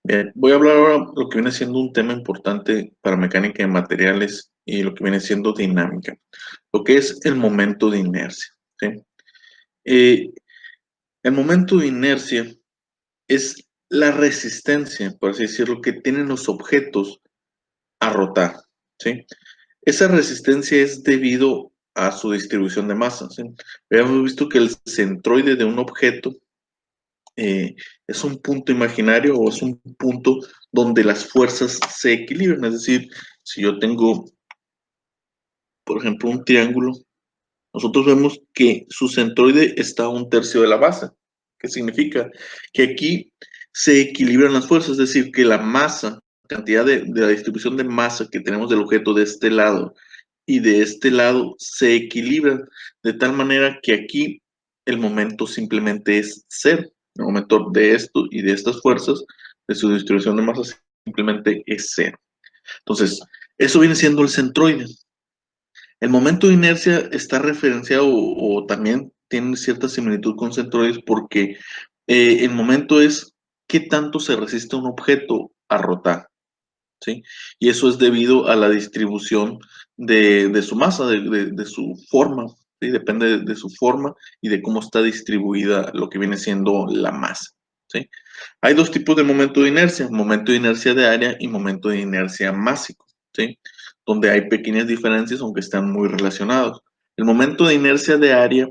Bien, voy a hablar ahora lo que viene siendo un tema importante para mecánica de materiales y lo que viene siendo dinámica, lo que es el momento de inercia, ¿sí? Eh, el momento de inercia es la resistencia, por así decirlo, que tienen los objetos a rotar, ¿sí? Esa resistencia es debido a su distribución de masa, ¿sí? Habíamos visto que el centroide de un objeto es un punto imaginario o es un punto donde las fuerzas se equilibran. Es decir, si yo tengo, por ejemplo, un triángulo, nosotros vemos que su centroide está a un tercio de la base. ¿Qué significa? Que aquí se equilibran las fuerzas, es decir, que la masa, cantidad de la distribución de masa que tenemos del objeto de este lado y de este lado se equilibran de tal manera que aquí el momento simplemente es cero. El momento de esto y de estas fuerzas, de su distribución de masa, simplemente es cero. Entonces, eso viene siendo el centroide. El momento de inercia está referenciado o también tiene cierta similitud con centroides porque el momento es qué tanto se resiste un objeto a rotar, ¿sí? Y eso es debido a la distribución de su masa, de su forma, ¿sí? Depende de su forma y de cómo está distribuida lo que viene siendo la masa, ¿sí? Hay dos tipos de momento de inercia de área y momento de inercia másico, ¿sí? Donde hay pequeñas diferencias aunque están muy relacionados. El momento de inercia de área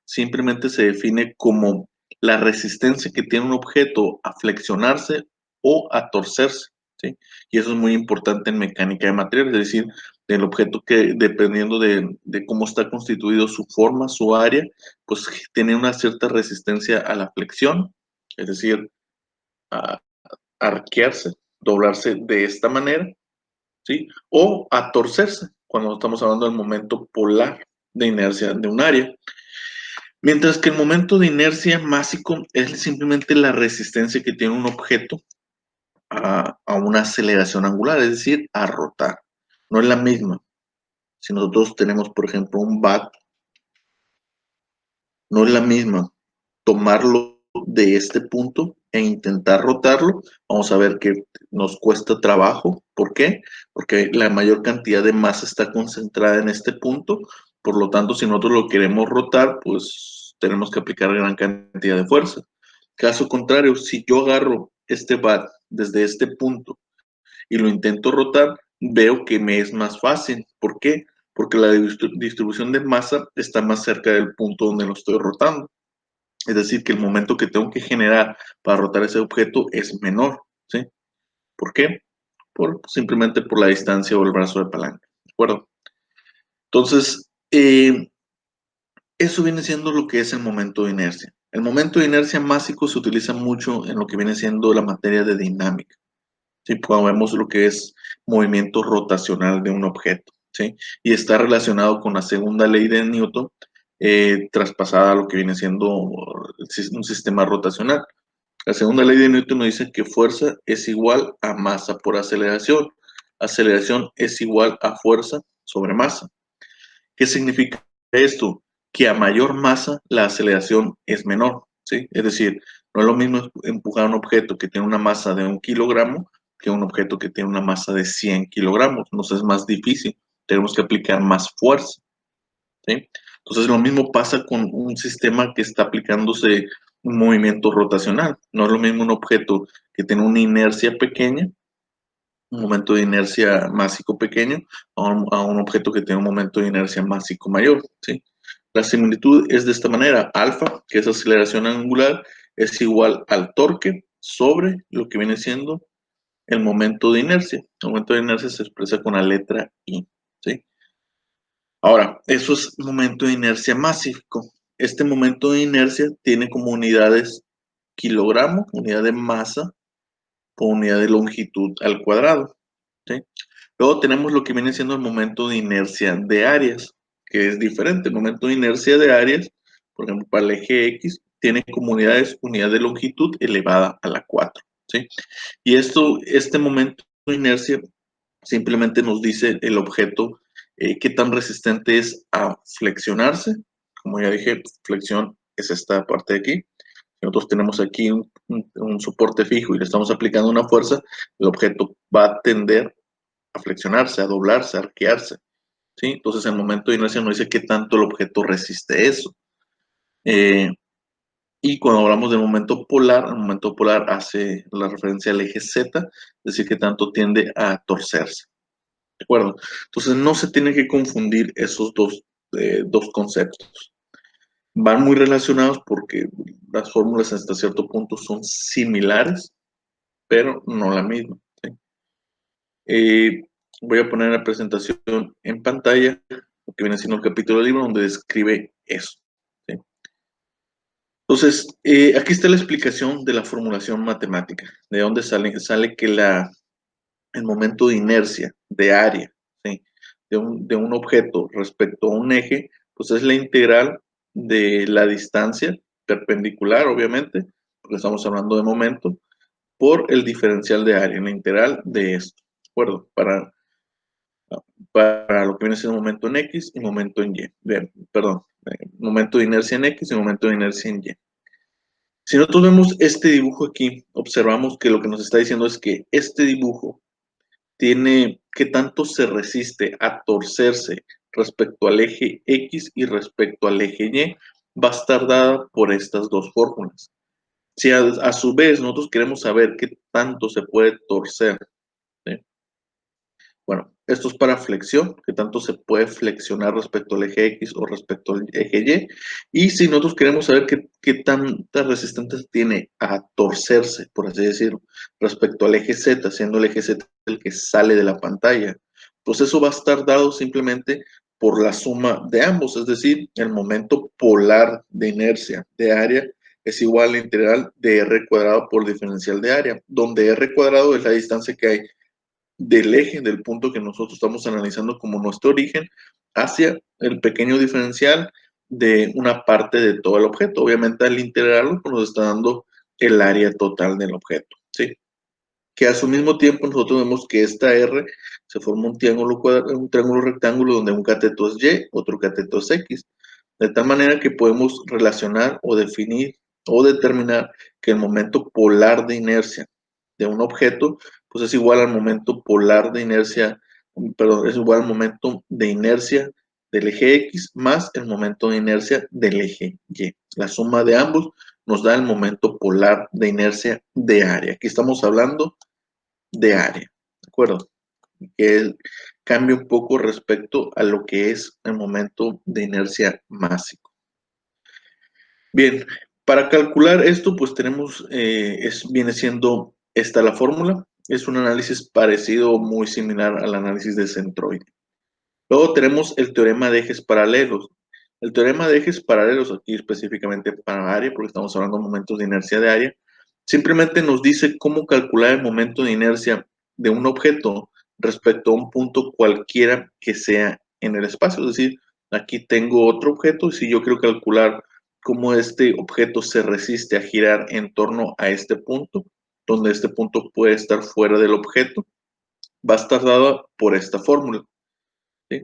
simplemente se define como la resistencia que tiene un objeto a flexionarse o a torcerse, ¿sí? Y eso es muy importante en mecánica de materiales, es decir, del objeto que dependiendo de cómo está constituido su forma, su área, pues tiene una cierta resistencia a la flexión, es decir, a arquearse, doblarse de esta manera, ¿sí? O a torcerse, cuando estamos hablando del momento polar de inercia de un área. Mientras que el momento de inercia másico es simplemente la resistencia que tiene un objeto a una aceleración angular, es decir, a rotar. No es la misma. Si nosotros tenemos, por ejemplo, un bat, no es la misma tomarlo de este punto e intentar rotarlo. Vamos a ver que nos cuesta trabajo. ¿Por qué? Porque la mayor cantidad de masa está concentrada en este punto. Por lo tanto, si nosotros lo queremos rotar, pues tenemos que aplicar gran cantidad de fuerza. Caso contrario, si yo agarro este bat desde este punto y lo intento rotar, veo que me es más fácil. ¿Por qué? Porque la distribución de masa está más cerca del punto donde lo estoy rotando. Es decir, que el momento que tengo que generar para rotar ese objeto es menor, ¿sí? ¿Por qué? Simplemente por la distancia o el brazo de palanca, ¿de acuerdo? Entonces, eso viene siendo lo que es el momento de inercia. El momento de inercia másico se utiliza mucho en lo que viene siendo la materia de dinámica, ¿sí? Cuando vemos lo que es movimiento rotacional de un objeto, ¿sí? Y está relacionado con la segunda ley de Newton, traspasada a lo que viene siendo un sistema rotacional. La segunda ley de Newton nos dice que fuerza es igual a masa por aceleración. Aceleración es igual a fuerza sobre masa. ¿Qué significa esto? Que a mayor masa la aceleración es menor, ¿sí? Es decir, no es lo mismo empujar un objeto que tiene una masa de 1 kilogramo que un objeto que tiene una masa de 100 kilogramos. Nos es más difícil, tenemos que aplicar más fuerza, ¿sí? Entonces lo mismo pasa con un sistema que está aplicándose un movimiento rotacional. No es lo mismo un objeto que tiene una inercia pequeña, un momento de inercia másico pequeño, a un objeto que tiene un momento de inercia másico mayor, ¿sí? La similitud es de esta manera. Alfa, que es aceleración angular, es igual al torque sobre lo que viene siendo el momento de inercia. El momento de inercia se expresa con la letra I, ¿sí? Ahora, eso es momento de inercia másico. Este momento de inercia tiene como unidades kilogramo, unidad de masa, por unidad de longitud al cuadrado, ¿sí? Luego tenemos lo que viene siendo el momento de inercia de áreas, que es diferente. El momento de inercia de áreas, por ejemplo, para el eje X, tiene como unidades unidad de longitud elevada a la 4, ¿sí? Y este momento de inercia simplemente nos dice el objeto qué tan resistente es a flexionarse. Como ya dije, flexión es esta parte de aquí. Nosotros tenemos aquí un soporte fijo y le estamos aplicando una fuerza, el objeto va a tender a flexionarse, a doblarse, a arquearse, ¿sí? Entonces, el momento de inercia nos dice qué tanto el objeto resiste eso. Y cuando hablamos del momento polar, el momento polar hace la referencia al eje Z, es decir, que tanto tiende a torcerse. ¿De acuerdo? Entonces no se tiene que confundir esos dos conceptos. Van muy relacionados porque las fórmulas hasta cierto punto son similares, pero no la misma. ¿Sí? Voy a poner la presentación en pantalla, lo que viene siendo el capítulo del libro donde describe eso. ¿Sí? Entonces, aquí está la explicación de la formulación matemática, de dónde sale que el momento de inercia, de área, ¿sí? de un objeto respecto a un eje, pues es la integral de la distancia perpendicular, obviamente, porque estamos hablando de momento, por el diferencial de área, la integral de esto, ¿de acuerdo? Para lo que viene siendo momento en X y momento en Y. Perdón, momento de inercia en X y momento de inercia en Y. Si nosotros vemos este dibujo aquí, observamos que lo que nos está diciendo es que este dibujo tiene qué tanto se resiste a torcerse respecto al eje X y respecto al eje Y, va a estar dada por estas dos fórmulas. Si a su vez nosotros queremos saber qué tanto se puede torcer, ¿sí? Bueno, esto es para flexión, que tanto se puede flexionar respecto al eje X o respecto al eje Y. Y si nosotros queremos saber qué tanta resistencia tiene a torcerse, por así decirlo, respecto al eje Z, siendo el eje Z el que sale de la pantalla, pues eso va a estar dado simplemente por la suma de ambos, es decir, el momento polar de inercia de área es igual a la integral de r cuadrado por diferencial de área, donde r cuadrado es la distancia que hay del eje, del punto que nosotros estamos analizando como nuestro origen, hacia el pequeño diferencial de una parte de todo el objeto. Obviamente al integrarlo pues, nos está dando el área total del objeto, ¿sí? Que a su mismo tiempo nosotros vemos que esta R se forma un triángulo rectángulo donde un cateto es Y, otro cateto es X. De tal manera que podemos relacionar o definir o determinar que el momento polar de inercia de un objeto pues es igual al momento polar de inercia, perdón, es igual al momento de inercia del eje X más el momento de inercia del eje Y. La suma de ambos nos da el momento polar de inercia de área. Aquí estamos hablando de área, ¿de acuerdo? Que cambia un poco respecto a lo que es el momento de inercia másico. Bien, para calcular esto, pues tenemos, viene siendo esta la fórmula. Es un análisis parecido o muy similar al análisis de centroide. Luego tenemos el teorema de ejes paralelos. El teorema de ejes paralelos, aquí específicamente para área, porque estamos hablando de momentos de inercia de área, simplemente nos dice cómo calcular el momento de inercia de un objeto respecto a un punto cualquiera que sea en el espacio. Es decir, aquí tengo otro objeto y si yo quiero calcular cómo este objeto se resiste a girar en torno a este punto, donde este punto puede estar fuera del objeto, va a estar dada por esta fórmula, ¿sí?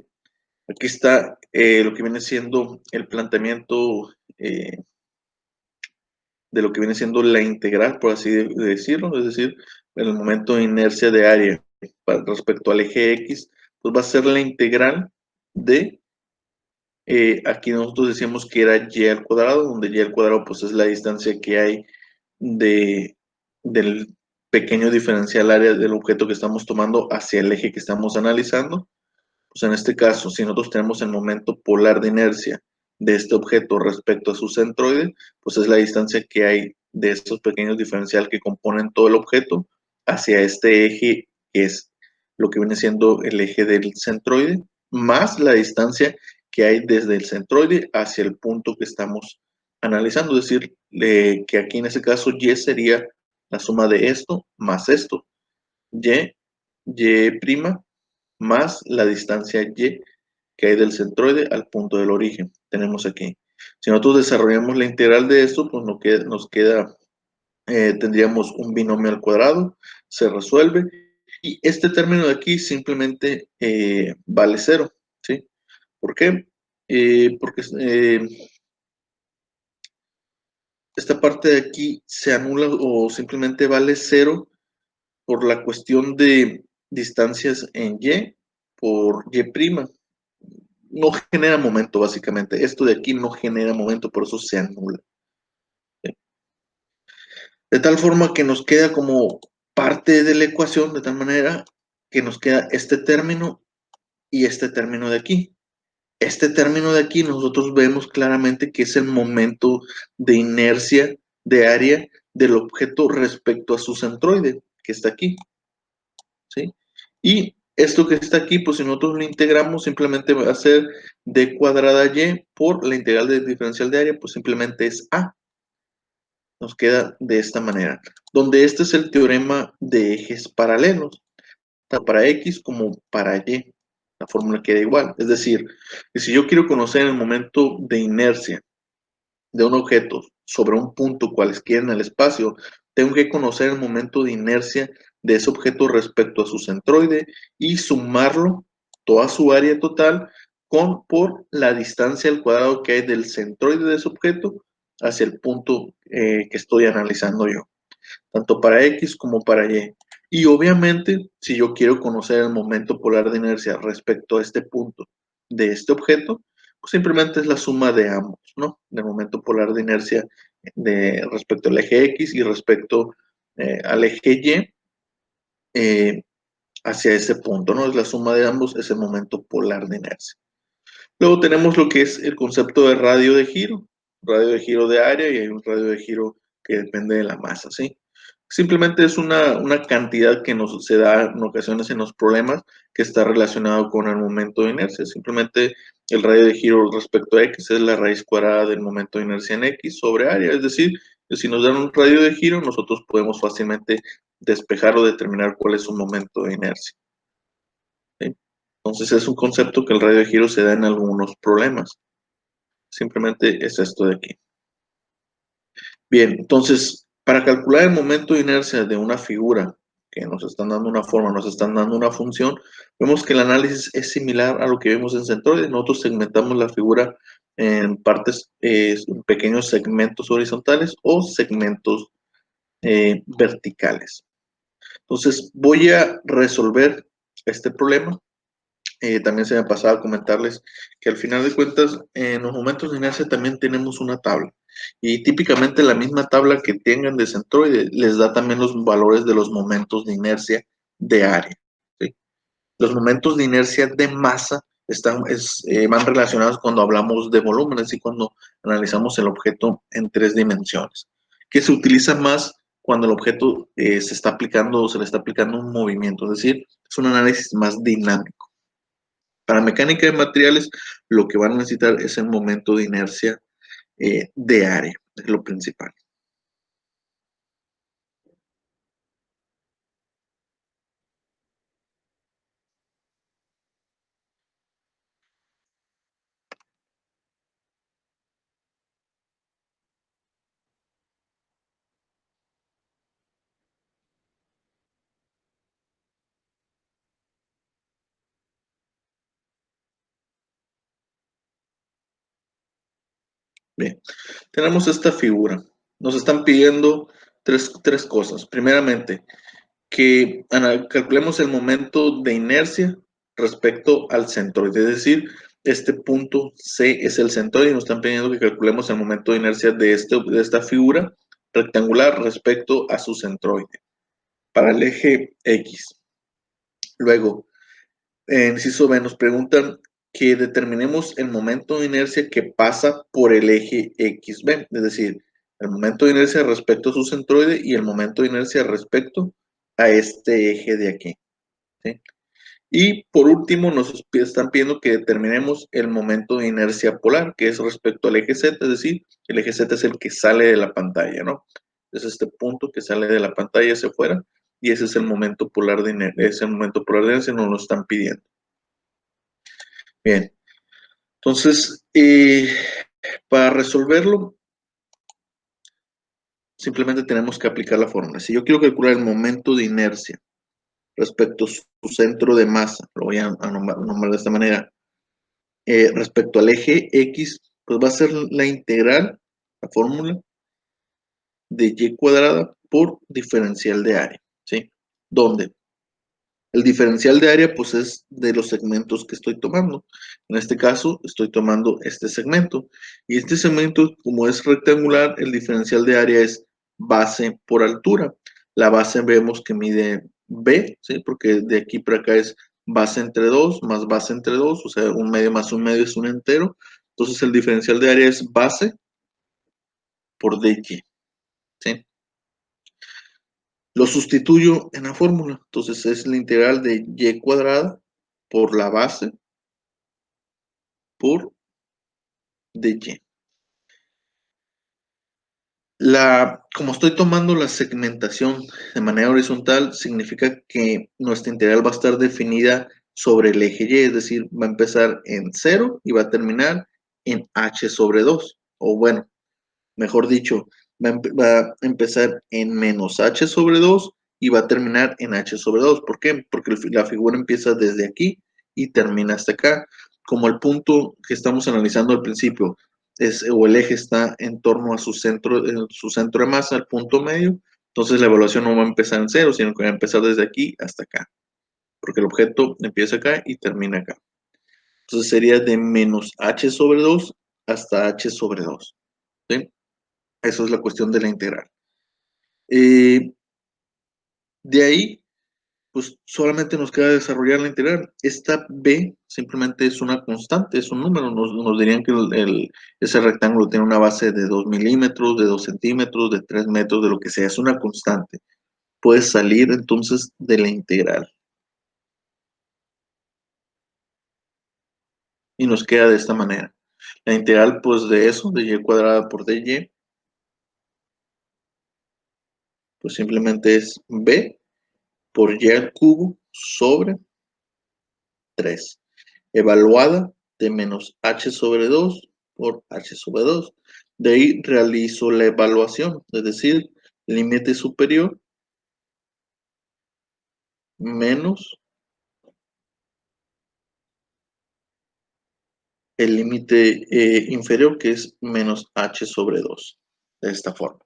Aquí está lo que viene siendo el planteamiento de lo que viene siendo la integral, por así decirlo, es decir, en el momento de inercia de área respecto al eje X, pues va a ser la integral de, aquí nosotros decíamos que era y al cuadrado, donde y al cuadrado pues es la distancia que hay del pequeño diferencial área del objeto que estamos tomando hacia el eje que estamos analizando. Pues en este caso, si nosotros tenemos el momento polar de inercia de este objeto respecto a su centroide, pues es la distancia que hay de estos pequeños diferencial que componen todo el objeto hacia este eje que es lo que viene siendo el eje del centroide, más la distancia que hay desde el centroide hacia el punto que estamos analizando. Es decir, que aquí en ese caso Y sería la suma de esto más esto. Y' más la distancia Y que hay del centroide al punto del origen. Tenemos aquí. Si nosotros desarrollamos la integral de esto, pues nos queda tendríamos un binomio al cuadrado, se resuelve, y este término de aquí simplemente vale cero, ¿sí? ¿Por qué? Porque esta parte de aquí se anula o simplemente vale 0 por la cuestión de distancias en Y por Y'. No genera momento, básicamente. Esto de aquí no genera momento, por eso se anula. ¿Sí? De tal forma que nos queda como parte de la ecuación, de tal manera que nos queda este término y este término de aquí. Este término de aquí nosotros vemos claramente que es el momento de inercia de área del objeto respecto a su centroide, que está aquí, ¿sí? Y esto que está aquí, pues si nosotros lo integramos, simplemente va a ser d cuadrada y por la integral del diferencial de área, pues simplemente es a. Nos queda de esta manera, donde este es el teorema de ejes paralelos, tanto para X como para Y. La fórmula queda igual. Es decir, que si yo quiero conocer el momento de inercia de un objeto sobre un punto cualesquiera en el espacio, tengo que conocer el momento de inercia de ese objeto respecto a su centroide y sumarlo, toda su área total, por la distancia al cuadrado que hay del centroide de ese objeto hacia el punto que estoy analizando yo, tanto para X como para Y. Y obviamente, si yo quiero conocer el momento polar de inercia respecto a este punto de este objeto, pues simplemente es la suma de ambos, ¿no? Del momento polar de inercia respecto al eje X y respecto al eje Y hacia ese punto, ¿no? Es la suma de ambos, es el momento polar de inercia. Luego tenemos lo que es el concepto de radio de giro de área y hay un radio de giro que depende de la masa, ¿sí? Simplemente es una cantidad que se da en ocasiones en los problemas que está relacionado con el momento de inercia. Simplemente el radio de giro respecto a X es la raíz cuadrada del momento de inercia en X sobre área. Es decir, que si nos dan un radio de giro, nosotros podemos fácilmente despejar o determinar cuál es su momento de inercia, ¿sí? Entonces es un concepto que el radio de giro se da en algunos problemas. Simplemente es esto de aquí. Bien, entonces, para calcular el momento de inercia de una figura que nos están dando una forma, nos están dando una función, vemos que el análisis es similar a lo que vemos en centroides. Nosotros segmentamos la figura en partes, en pequeños segmentos horizontales o segmentos verticales. Entonces, voy a resolver este problema. También se me pasaba a comentarles que al final de cuentas, en los momentos de inercia también tenemos una tabla. Y típicamente la misma tabla que tengan de centroide les da también los valores de los momentos de inercia de área, ¿sí? Los momentos de inercia de masa van relacionados cuando hablamos de volúmenes y cuando analizamos el objeto en 3 dimensiones, que se utiliza más cuando el objeto se está aplicando o se le está aplicando un movimiento, es decir, es un análisis más dinámico. Para mecánica de materiales, lo que van a necesitar es el momento de inercia de área, es lo principal. Bien, tenemos esta figura. Nos están pidiendo tres cosas. Primeramente, que calculemos el momento de inercia respecto al centroide, es decir, este punto C es el centroide y nos están pidiendo que calculemos el momento de inercia de esta figura rectangular respecto a su centroide para el eje X. Luego, en inciso B nos preguntan que determinemos el momento de inercia que pasa por el eje XB, es decir, el momento de inercia respecto a su centroide y el momento de inercia respecto a este eje de aquí, ¿sí? Y por último nos están pidiendo que determinemos el momento de inercia polar, que es respecto al eje Z, es decir, el eje Z es el que sale de la pantalla, ¿no? Es este punto que sale de la pantalla hacia afuera y ese es el momento polar de inercia, ese momento polar de inercia nos lo están pidiendo. Bien, entonces, para resolverlo, simplemente tenemos que aplicar la fórmula. Si yo quiero calcular el momento de inercia respecto a su centro de masa, lo voy a nombrar de esta manera, respecto al eje X, pues va a ser la integral, la fórmula, de y cuadrada por diferencial de área, ¿sí? ¿Dónde? El diferencial de área, pues, es de los segmentos que estoy tomando. En este caso, estoy tomando este segmento. Y este segmento, como es rectangular, el diferencial de área es base por altura. La base vemos que mide B, ¿sí? Porque de aquí para acá es base entre 2 más base entre 2, o sea, un medio más un medio es un entero. Entonces, el diferencial de área es base por dy, ¿sí? Lo sustituyo en la fórmula. Entonces, es la integral de y cuadrada por la base por dy. Como estoy tomando la segmentación de manera horizontal, significa que nuestra integral va a estar definida sobre el eje y, es decir, va a empezar en 0 y va a terminar en h sobre 2. O bueno, mejor dicho, va a empezar en menos h sobre 2 y va a terminar en h sobre 2. ¿Por qué? Porque la figura empieza desde aquí y termina hasta acá. Como el punto que estamos analizando al principio o el eje está en torno a su centro de masa, el punto medio, entonces la evaluación no va a empezar en 0, sino que va a empezar desde aquí hasta acá. Porque el objeto empieza acá y termina acá. Entonces sería de menos h sobre 2 hasta h sobre 2. ¿Sí? Eso es la cuestión de la integral. De ahí, pues solamente nos queda desarrollar la integral. Esta b simplemente es una constante, es un número. Nos dirían que ese rectángulo tiene una base de 2 milímetros, de 2 centímetros, de 3 metros, de lo que sea. Es una constante. Puede salir entonces de la integral. Y nos queda de esta manera. La integral, pues de eso, de y cuadrada por dy, pues simplemente es b por y al cubo sobre 3. Evaluada de menos h sobre 2 por h sobre 2. De ahí realizo la evaluación, es decir, límite superior menos el límite inferior, que es menos h sobre 2, de esta forma.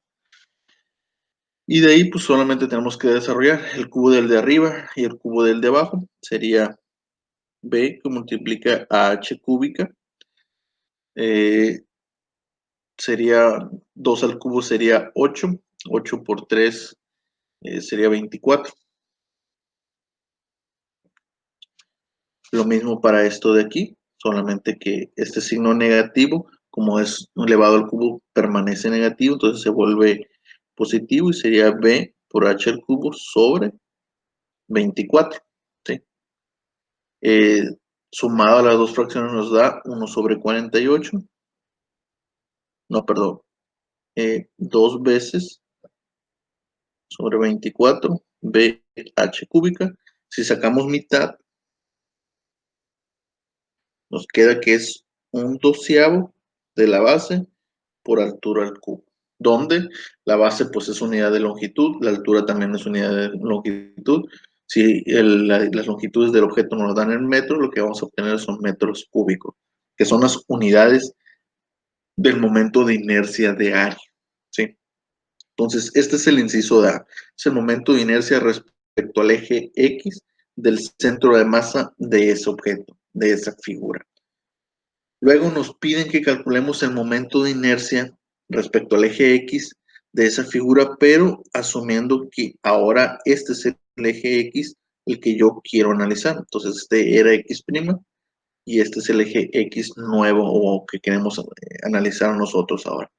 Y de ahí pues solamente tenemos que desarrollar el cubo del de arriba y el cubo del de abajo. Sería b que multiplica a h cúbica. Sería 2 al cubo sería 8. 8 por 3 sería 24. Lo mismo para esto de aquí, solamente que este signo negativo, como es elevado al cubo, permanece negativo, entonces se vuelve positivo y sería b por h al cubo sobre 24. ¿Sí? Eh, Sumado a las dos fracciones nos da 1 sobre 48. No, perdón. 2 veces sobre 24, b h cúbica. Si sacamos mitad, nos queda que es un doceavo de la base por altura al cubo, donde la base pues es unidad de longitud, la altura también es unidad de longitud. Si las longitudes del objeto nos dan en metros, lo que vamos a obtener son metros cúbicos, que son las unidades del momento de inercia de área, ¿sí? Entonces, este es el inciso de A, es el momento de inercia respecto al eje X del centro de masa de ese objeto, de esa figura. Luego nos piden que calculemos el momento de inercia respecto al eje X de esa figura, pero asumiendo que ahora este es el eje X el que yo quiero analizar. Entonces este era X' y este es el eje X nuevo o que queremos analizar nosotros ahora.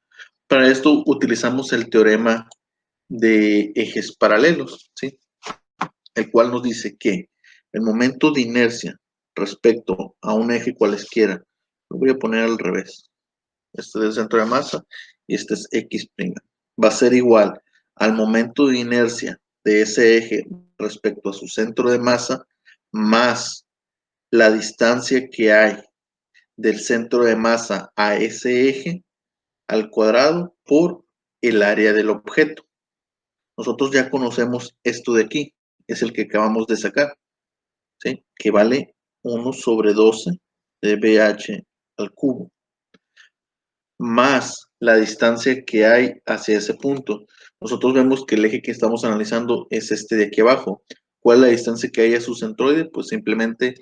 Para esto utilizamos el teorema de ejes paralelos, ¿sí? El cual nos dice que el momento de inercia respecto a un eje cualesquiera, lo voy a poner al revés. Este es el centro de masa y este es X'. Va a ser igual al momento de inercia de ese eje respecto a su centro de masa más la distancia que hay del centro de masa a ese eje al cuadrado por el área del objeto. Nosotros ya conocemos esto de aquí, es el que acabamos de sacar, ¿sí? Que vale 1 sobre 12 de BH al cubo, más la distancia que hay hacia ese punto. Nosotros vemos que el eje que estamos analizando es este de aquí abajo. ¿Cuál es la distancia que hay a su centroide? Pues simplemente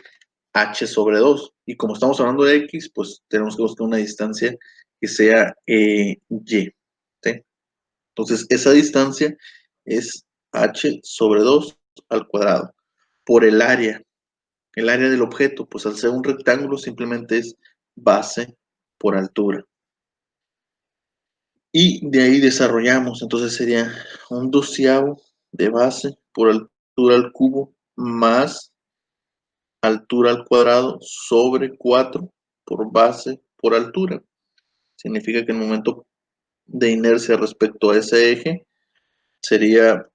h sobre 2. Y como estamos hablando de x, pues tenemos que buscar una distancia que sea y. ¿Sí? Entonces, esa distancia es h sobre 2 al cuadrado. Por el área del objeto, pues al ser un rectángulo simplemente es base por altura. Y de ahí desarrollamos, entonces sería un doceavo de base por altura al cubo más altura al cuadrado sobre 4 por base por altura. Significa que el momento de inercia respecto a ese eje sería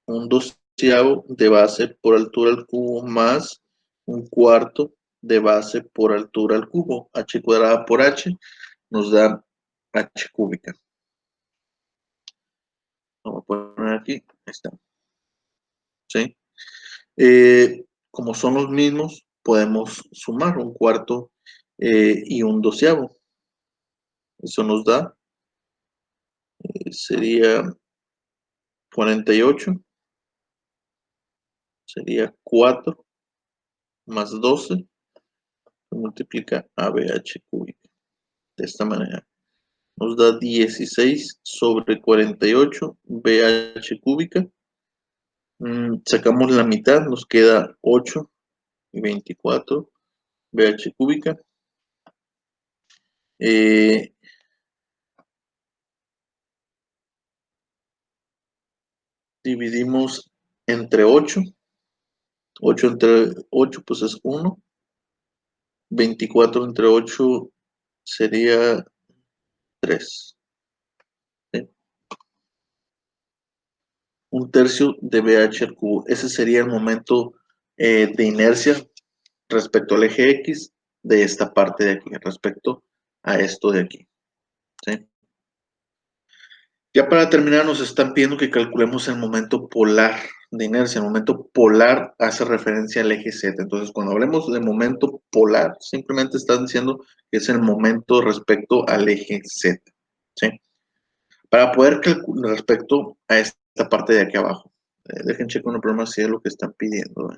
un doceavo de base por altura al cubo más un cuarto de base por altura al cubo. H cuadrada por h nos da h cúbica. Vamos a poner aquí, ahí está. ¿Sí? Como son los mismos, podemos sumar un cuarto y un doceavo. Eso nos da, sería 48, sería 4 más 12, se multiplica a BH cúbica. De esta manera, nos da 16 sobre 48 BH cúbica. Sacamos la mitad, nos queda 8 y 24 BH cúbica. Dividimos entre 8. 8 entre 8 pues es 1. 24 entre 8 sería 3. ¿Sí? Un tercio de BH al cubo. Ese sería el momento de inercia respecto al eje X de esta parte de aquí, respecto a esto de aquí. ¿Sí? Ya para terminar, nos están pidiendo que calculemos el momento polar de inercia. El momento polar hace referencia al eje Z. Entonces, cuando hablemos de momento polar, simplemente están diciendo que es el momento respecto al eje Z. ¿Sí? Para poder calcular respecto a esta parte de aquí abajo. Dejen checar un problema si es lo que están pidiendo.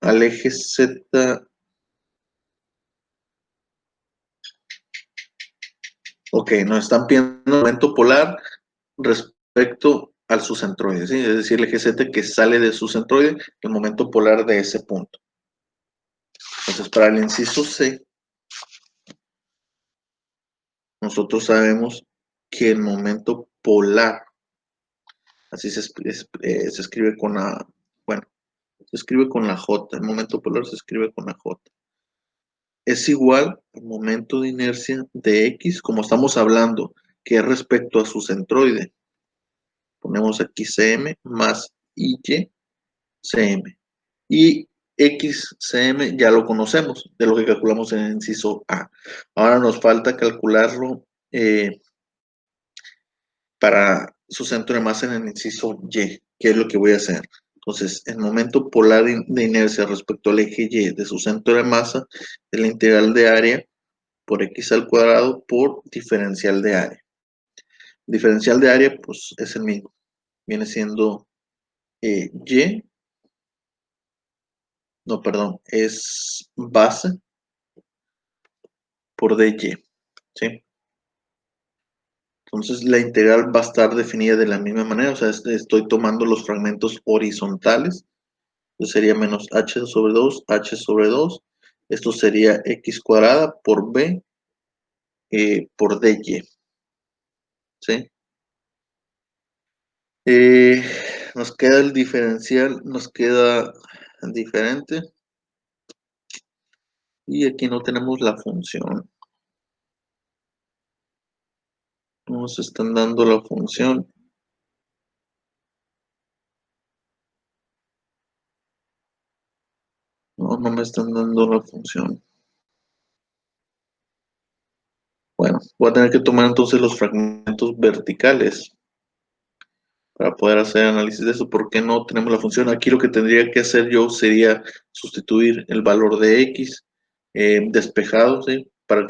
Al eje Z. Ok, nos están pidiendo el momento polar respecto al su centroide, ¿sí? Es decir, el eje Z que sale de su centroide, el momento polar de ese punto. Entonces, para el inciso C, nosotros sabemos que el momento polar, así se escribe con la, bueno, se escribe con la J, el momento polar se escribe con la J. Es igual al momento de inercia de X, como estamos hablando, que es respecto a su centroide. Ponemos aquí Cm más IY CM. Y XCM ya lo conocemos, de lo que calculamos en el inciso A. Ahora nos falta calcularlo para su centro de masa en el inciso Y, que es lo que voy a hacer. Entonces, el momento polar de inercia respecto al eje Y de su centro de masa es la integral de área por X al cuadrado por diferencial de área. Diferencial de área, pues es el mismo. Viene siendo Y, no, perdón, es base por dy, ¿sí? Entonces la integral va a estar definida de la misma manera, o sea, estoy tomando los fragmentos horizontales, entonces sería menos h sobre 2, h sobre 2, esto sería x cuadrada por b por dy, ¿sí? Eh, nos queda el diferencial, nos queda diferente, y aquí no tenemos la función. Nos están dando la función. No, no me están dando la función. Bueno, voy a tener que tomar entonces los fragmentos verticales para poder hacer análisis de eso. ¿Por qué no tenemos la función? Aquí lo que tendría que hacer yo sería sustituir el valor de x despejado, ¿sí? Para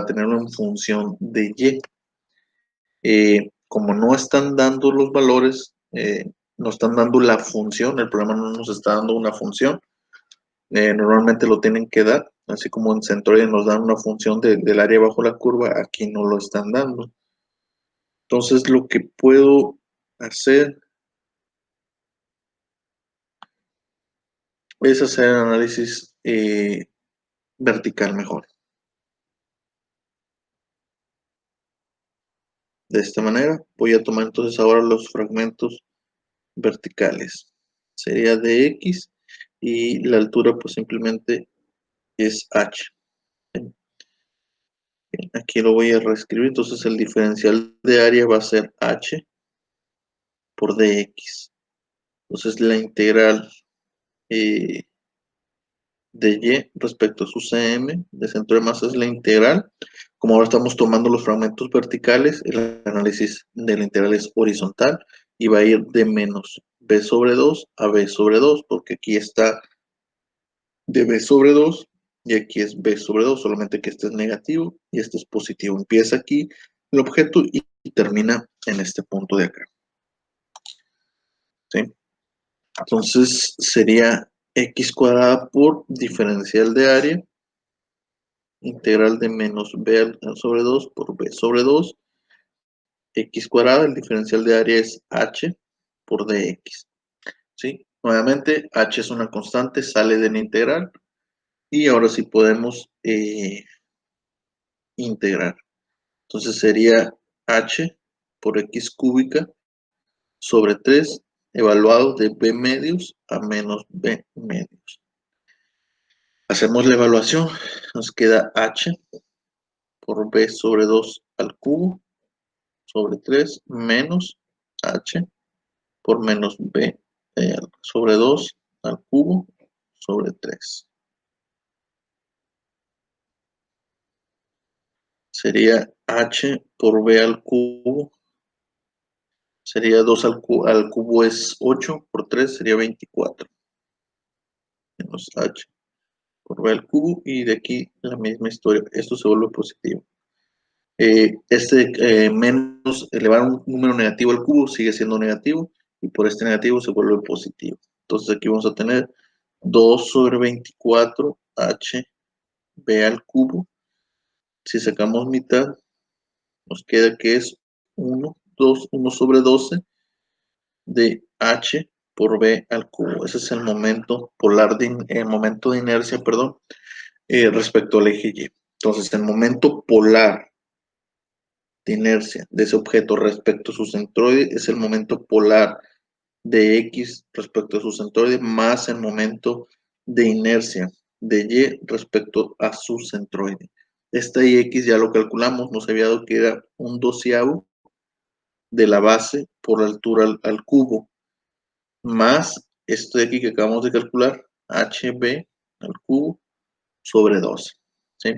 tenerlo en función de y. Como no están dando los valores, no están dando la función, el programa no nos está dando una función, normalmente lo tienen que dar, así como en Centroid nos dan una función del área bajo la curva, aquí no lo están dando. Entonces lo que puedo hacer es hacer análisis vertical mejor. De esta manera voy a tomar entonces ahora los fragmentos verticales. Sería de x y la altura pues simplemente es h. Aquí lo voy a reescribir, entonces el diferencial de área va a ser h por dx. Entonces la integral de y respecto a su cm de centro de masa es la integral. Como ahora estamos tomando los fragmentos verticales, el análisis de la integral es horizontal y va a ir de menos b sobre 2 a b sobre 2, porque aquí está de b sobre 2 y aquí es b sobre 2, solamente que este es negativo y este es positivo. Empieza aquí el objeto y termina en este punto de acá. ¿Sí? Entonces sería x cuadrada por diferencial de área, integral de menos b sobre 2 por b sobre 2, x cuadrada, el diferencial de área es h por dx. ¿Sí? Nuevamente, h es una constante, sale de la integral y ahora sí podemos integrar. Entonces sería h por x cúbica sobre 3 evaluado de b medios a menos b medios. Hacemos la evaluación, nos queda h por b sobre 2 al cubo sobre 3 menos h por menos b sobre 2 al cubo sobre 3. Sería h por b al cubo. Sería 2 al cubo es 8 por 3 sería 24. Menos h por b al cubo y de aquí la misma historia. Esto se vuelve positivo. Menos elevar un número negativo al cubo sigue siendo negativo y por este negativo se vuelve positivo. Entonces aquí vamos a tener 2 sobre 24 h b al cubo. Si sacamos mitad, nos queda que es 1 sobre 12 de h por b al cubo. Ese es el momento polar, el momento de inercia, perdón, respecto al eje Y. Entonces, el momento polar de inercia de ese objeto respecto a su centroide es el momento polar de X respecto a su centroide más el momento de inercia de Y respecto a su centroide. Este X ya lo calculamos, nos había dado que era un doceavo de la base por altura al cubo, más esto de aquí que acabamos de calcular, HB al cubo sobre 12. ¿Sí?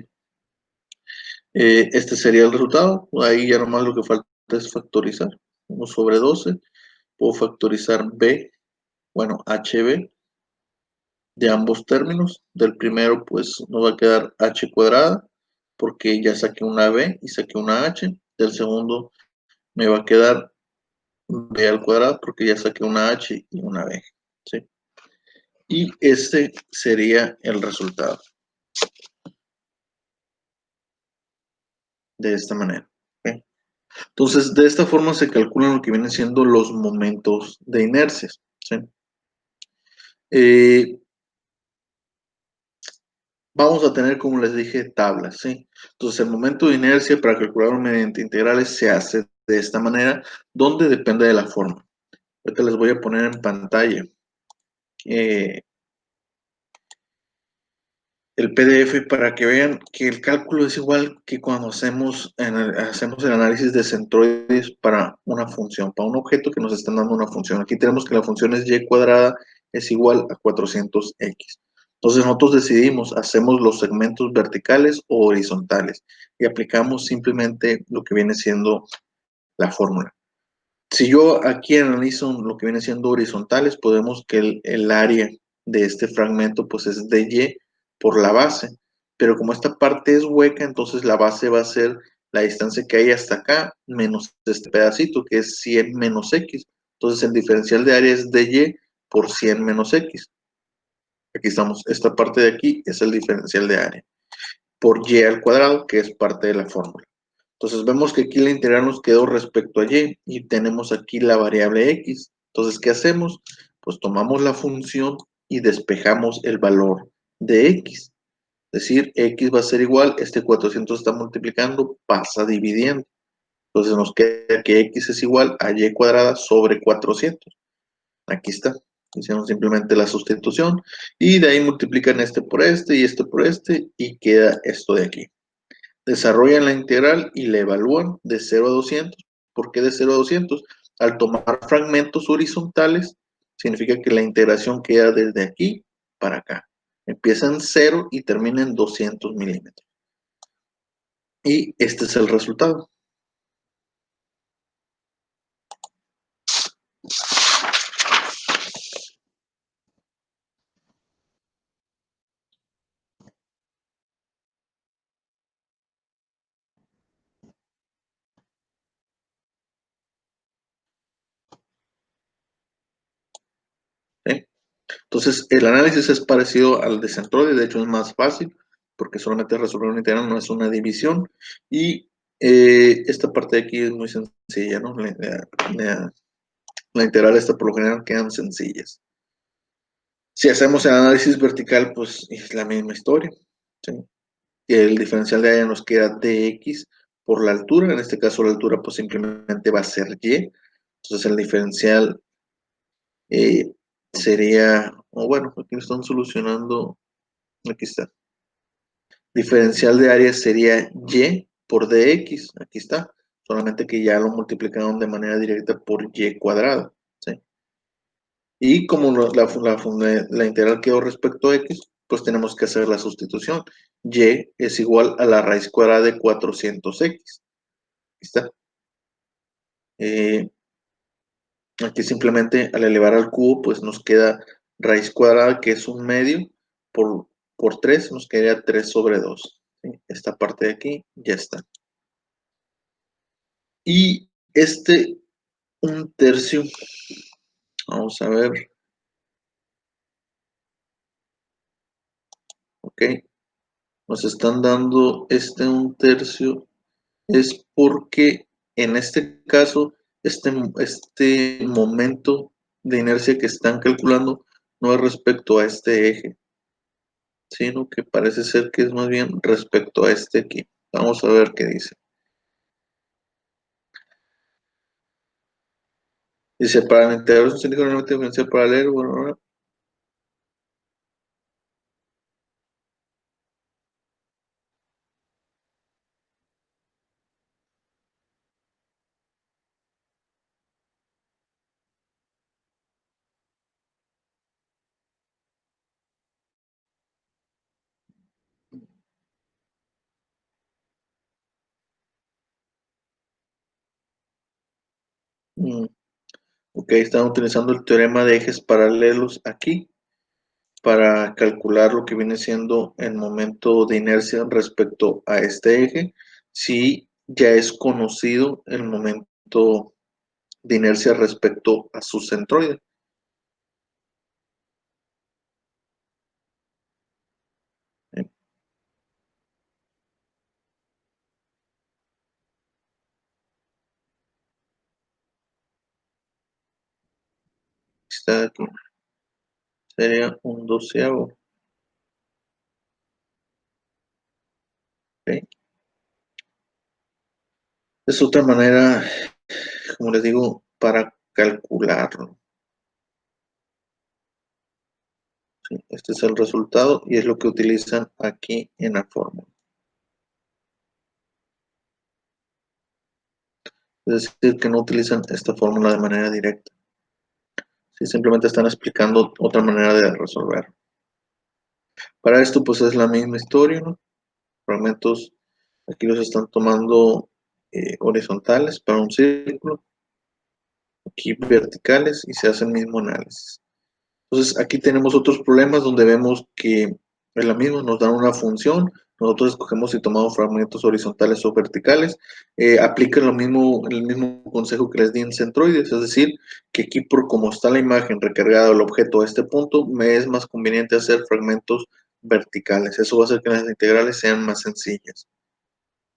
Este sería el resultado. Ahí ya nomás lo que falta es factorizar. 1 sobre 12. Puedo factorizar B, bueno, HB de ambos términos. Del primero, pues nos va a quedar H cuadrada, porque ya saqué una B y saqué una H. Del segundo me va a quedar B al cuadrado, porque ya saqué una H y una B. ¿Sí? Y este sería el resultado. De esta manera. ¿Okay? Entonces, de esta forma se calculan lo que vienen siendo los momentos de inercia. ¿Sí? Vamos a tener, como les dije, tablas. ¿Sí? Entonces, el momento de inercia para calcularlo mediante integrales se hace de esta manera, donde depende de la forma. Ahorita les voy a poner en pantalla el PDF para que vean que el cálculo es igual que cuando hacemos el análisis de centroides para una función, para un objeto que nos están dando una función. Aquí tenemos que la función es y cuadrada es igual a 400x. Entonces nosotros decidimos, hacemos los segmentos verticales o horizontales y aplicamos simplemente lo que viene siendo la fórmula. Si yo aquí analizo lo que viene siendo horizontales, podemos que el área de este fragmento pues es dy por la base, pero como esta parte es hueca, entonces la base va a ser la distancia que hay hasta acá menos este pedacito que es 100 menos x. Entonces el diferencial de área es dy por 100 menos x. Aquí estamos, esta parte de aquí es el diferencial de área por y al cuadrado, que es parte de la fórmula. Entonces vemos que aquí la integral nos quedó respecto a y tenemos aquí la variable x. Entonces, ¿qué hacemos? Pues tomamos la función y despejamos el valor de x. Es decir, x va a ser igual, este 400 está multiplicando, pasa dividiendo. Entonces nos queda que x es igual a y cuadrada sobre 400. Aquí está. Hicimos simplemente la sustitución y de ahí multiplican este por este y este por este y queda esto de aquí. Desarrollan la integral y la evalúan de 0 a 200. ¿Por qué de 0 a 200? Al tomar fragmentos horizontales, significa que la integración queda desde aquí para acá. Empieza en 0 y termina en 200 milímetros. Y este es el resultado. ¿Sí? Entonces, el análisis es parecido al de centroide, de hecho es más fácil, porque solamente resolver una integral no es una división. Y esta parte de aquí es muy sencilla, ¿no? La integral esta por lo general quedan sencillas. Si hacemos el análisis vertical, pues es la misma historia. ¿Sí? El diferencial de área nos queda dx por la altura. En este caso, la altura pues simplemente va a ser y. Entonces, el diferencial eh, sería, o bueno, aquí lo están solucionando. Aquí está. Diferencial de área sería y por dx. Aquí está. Solamente que ya lo multiplicaron de manera directa por y cuadrado. ¿Sí? Y como la integral quedó respecto a x, pues tenemos que hacer la sustitución. Y es igual a la raíz cuadrada de 400x. Aquí está. Eh, Aquí simplemente al elevar al cubo, pues nos queda raíz cuadrada, que es un medio, por 3, nos quedaría 3 sobre 2. ¿Sí? Esta parte de aquí ya está. Y un tercio, vamos a ver, ok, nos están dando un tercio es porque en este caso, este momento de inercia que están calculando no es respecto a este eje, sino que parece ser que es más bien respecto a este aquí. Vamos a ver qué dice. Dice, para la integración científica de una diferencial paralelo, bueno, ok, están utilizando el teorema de ejes paralelos aquí para calcular lo que viene siendo el momento de inercia respecto a este eje, si ya es conocido el momento de inercia respecto a su centroide. Está aquí. Sería un doceavo. ¿Ok? Es otra manera, como les digo, para calcularlo. ¿Sí? Este es el resultado y es lo que utilizan aquí en la fórmula. Es decir, que no utilizan esta fórmula de manera directa. Sí, simplemente están explicando otra manera de resolver. Para esto, pues es la misma historia, ¿no? Fragmentos, aquí los están tomando horizontales para un círculo. aquí verticales y se hace el mismo análisis. Entonces aquí tenemos otros problemas donde vemos que es lo mismo, nos dan una función, nosotros escogemos si tomamos fragmentos horizontales o verticales, aplica lo mismo, el mismo consejo que les di en centroides, es decir, que aquí por como está la imagen recargada el objeto a este punto, me es más conveniente hacer fragmentos verticales. Eso va a hacer que las integrales sean más sencillas.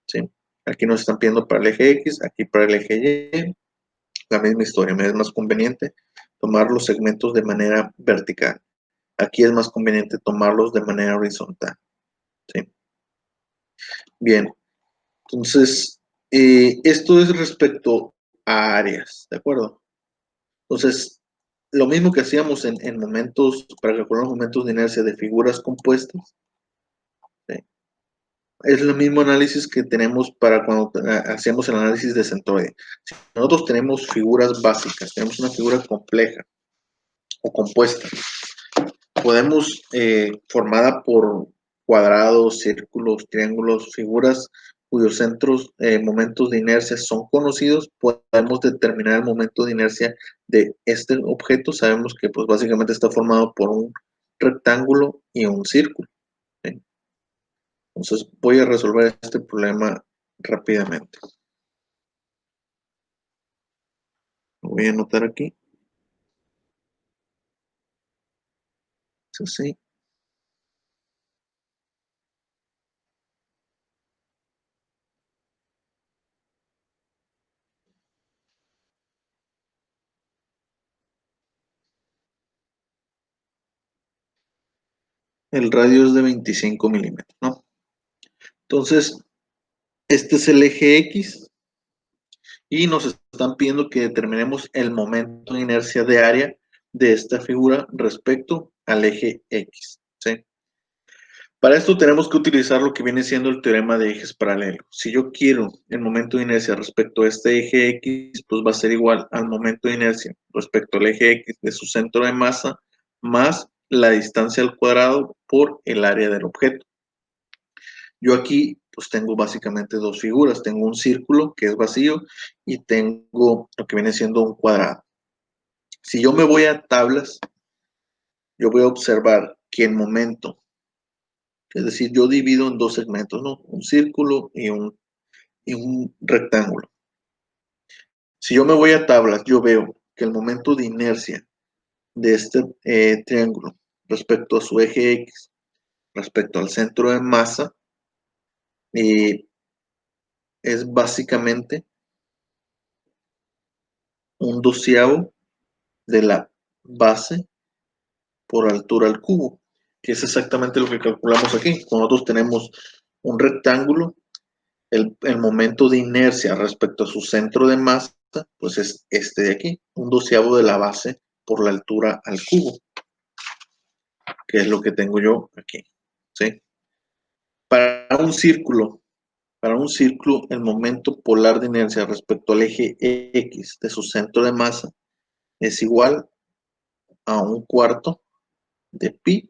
¿Sí? Aquí nos están pidiendo para el eje X, aquí para el eje Y, la misma historia, me es más conveniente tomar los segmentos de manera vertical. Aquí es más conveniente tomarlos de manera horizontal. ¿Sí? Bien, entonces, esto es respecto a áreas, ¿de acuerdo? Entonces, lo mismo que hacíamos en momentos, para calcular los momentos de inercia de figuras compuestas, ¿sí? Es el mismo análisis que tenemos para cuando hacemos el análisis de centroide. Si nosotros tenemos figuras básicas, tenemos una figura compleja o compuesta, podemos, formada por cuadrados, círculos, triángulos, figuras cuyos centros, momentos de inercia son conocidos, podemos determinar el momento de inercia de este objeto. Sabemos que pues básicamente está formado por un rectángulo y un círculo. ¿Sí? Entonces voy a resolver este problema rápidamente. Lo voy a anotar aquí. Sí. El radio es de 25 milímetros, ¿no? Entonces, este es el eje X y nos están pidiendo que determinemos el momento de inercia de área de esta figura respecto al eje X. ¿Sí? Para esto tenemos que utilizar lo que viene siendo el teorema de ejes paralelos. Si yo quiero el momento de inercia respecto a este eje X, pues va a ser igual al momento de inercia respecto al eje X de su centro de masa más la distancia al cuadrado por el área del objeto. Yo aquí pues tengo básicamente dos figuras. Tengo un círculo que es vacío y tengo lo que viene siendo un cuadrado. Si yo me voy a tablas, yo voy a observar que el momento, es decir, yo divido en dos segmentos, ¿no? Un círculo y un rectángulo. Si yo me voy a tablas, yo veo que el momento de inercia de este triángulo respecto a su eje X, respecto al centro de masa, es básicamente un doceavo de la base por altura al cubo, que es exactamente lo que calculamos aquí. Cuando nosotros tenemos un rectángulo, el momento de inercia respecto a su centro de masa, pues es este de aquí, un doceavo de la base por la altura al cubo, que es lo que tengo yo aquí. ¿Sí? Para para un círculo, el momento polar de inercia respecto al eje X de su centro de masa es igual a un cuarto de pi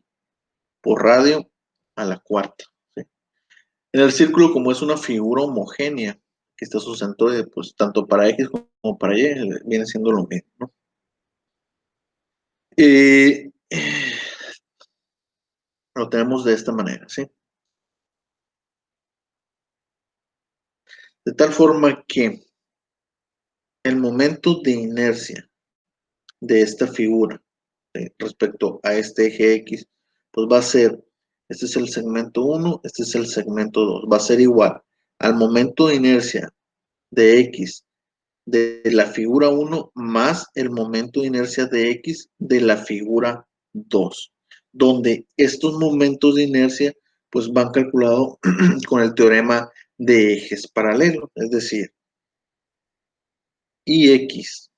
por radio a la cuarta. ¿Sí? En el círculo, como es una figura homogénea, que está su centroide, pues tanto para X como para Y viene siendo lo mismo, ¿no? Eh, lo tenemos de esta manera, ¿sí? De tal forma que el momento de inercia de esta figura, ¿sí?, respecto a este eje X, pues va a ser, este es el segmento 1, este es el segmento 2, va a ser igual al momento de inercia de X de la figura 1 más el momento de inercia de X de la figura 2, donde estos momentos de inercia pues van calculados con el teorema de ejes paralelos, es decir, Ix